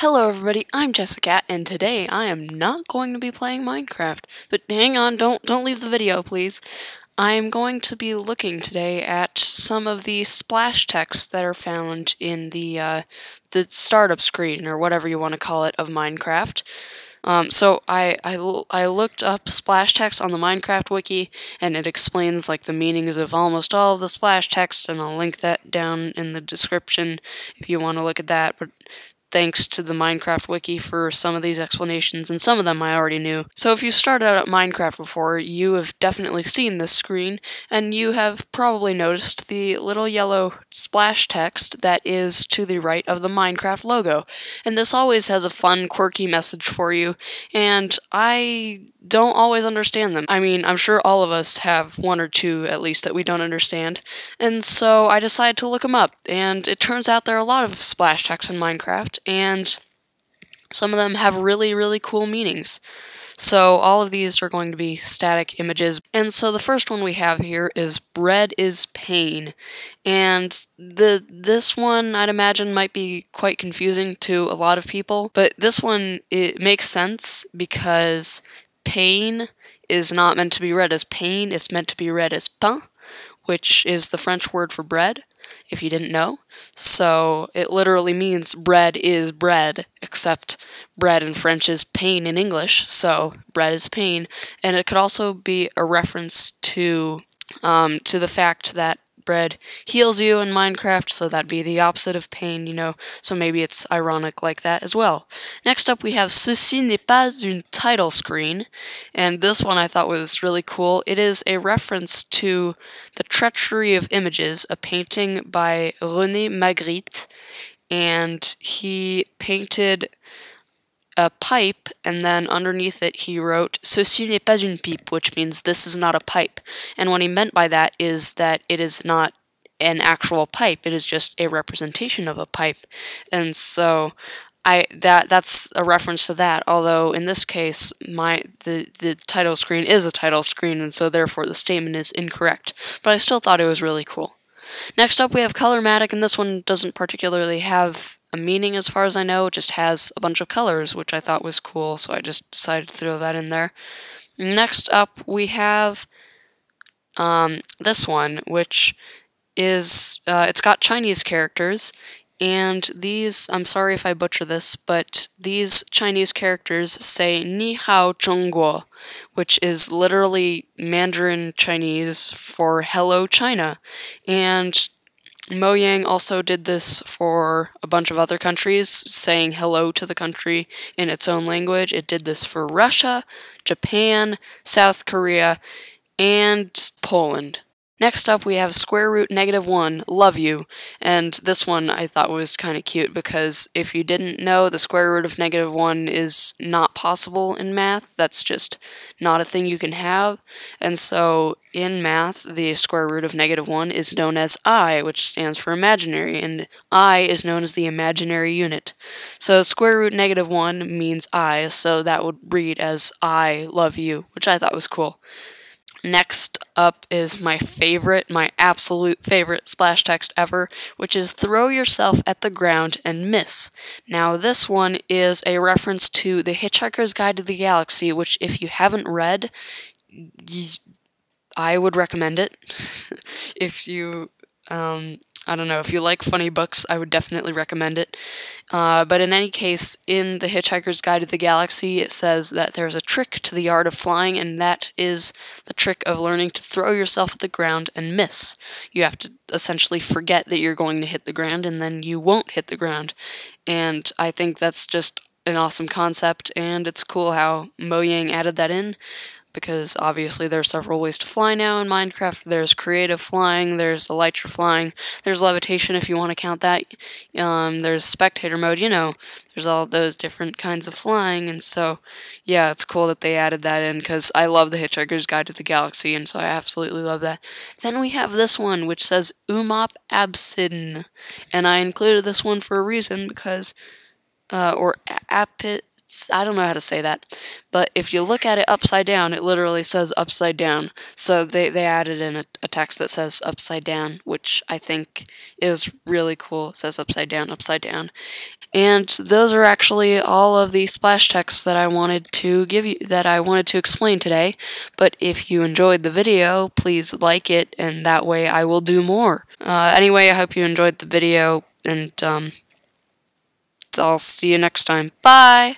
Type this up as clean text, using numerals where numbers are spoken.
Hello everybody, I'm Jessica, and today I am not going to be playing Minecraft. But hang on, don't leave the video, please. I am going to be looking today at some of the splash text that are found in the startup screen, or whatever you want to call it, of Minecraft. So I looked up splash text on the Minecraft wiki, and it explains like the meanings of almost all of the splash text, and I'll link that down in the description if you want to look at that. But thanks to the Minecraft wiki for some of these explanations, and some of them I already knew. So if you started out at Minecraft before, you have definitely seen this screen, and you have probably noticed the little yellow splash text that is to the right of the Minecraft logo. And this always has a fun, quirky message for you, and I don't always understand them. I mean, I'm sure all of us have one or two, at least, that we don't understand. And so I decided to look them up, and it turns out there are a lot of splash text in Minecraft, and some of them have really, really cool meanings. So all of these are going to be static images. And so the first one we have here is bread is pain. And this one, I'd imagine, might be quite confusing to a lot of people. But this one, it makes sense because pain is not meant to be read as pain, it's meant to be read as pain, which is the French word for bread, if you didn't know. So it literally means bread is bread, except bread in French is pain in English, so bread is pain. And it could also be a reference to the fact that bread heals you in Minecraft, so that'd be the opposite of pain, you know, so maybe it's ironic like that as well. Next up we have Ceci n'est pas une title screen, and this one I thought was really cool. It is a reference to The Treachery of Images, a painting by René Magritte, and he painted a pipe, and then underneath it he wrote "Ceci n'est pas une pipe," which means this is not a pipe. And what he meant by that is that it is not an actual pipe, it is just a representation of a pipe. And so that's a reference to that, although in this case the title screen is a title screen, and so therefore the statement is incorrect. But I still thought it was really cool. Next up we have Colormatic, and this one doesn't particularly have a meaning as far as I know, it just has a bunch of colors, which I thought was cool, so I just decided to throw that in there. Next up we have this one, which is, it's got Chinese characters, and these, I'm sorry if I butcher this, but these Chinese characters say Ni Hao Zhongguo, which is literally Mandarin Chinese for Hello China. And Mojang also did this for a bunch of other countries, saying hello to the country in its own language. It did this for Russia, Japan, South Korea, and Poland. Next up we have square root -1, love you, and this one I thought was kind of cute because if you didn't know, the square root of -1 is not possible in math. That's just not a thing you can have, and so in math the square root of -1 is known as I, which stands for imaginary, and I is known as the imaginary unit. So square root -1 means I, so that would read as I love you, which I thought was cool. Next up is my absolute favorite splash text ever, which is throw yourself at the ground and miss. Now this one is a reference to The Hitchhiker's Guide to the Galaxy, which if you haven't read, I would recommend it. If you, I don't know, if you like funny books, I would definitely recommend it. But in any case, in The Hitchhiker's Guide to the Galaxy, it says that there's a trick to the art of flying, and that is the trick of learning to throw yourself at the ground and miss. You have to essentially forget that you're going to hit the ground, and then you won't hit the ground. And I think that's just an awesome concept, and it's cool how Mojang added that in, because obviously there are several ways to fly now in Minecraft. There's creative flying, there's elytra flying, there's levitation if you want to count that, there's spectator mode, you know, there's all those different kinds of flying, and so, yeah, it's cool that they added that in, because I love The Hitchhiker's Guide to the Galaxy, and so I absolutely love that. Then we have this one, which says Umap Absidn, and I included this one for a reason, because, or Apit, I don't know how to say that, but if you look at it upside down, it literally says upside down. So they added in a text that says upside down, which I think is really cool. It says upside down, upside down. And those are actually all of the splash texts that I wanted to explain today. But if you enjoyed the video, please like it, and that way I will do more. Anyway, I hope you enjoyed the video, and I'll see you next time. Bye!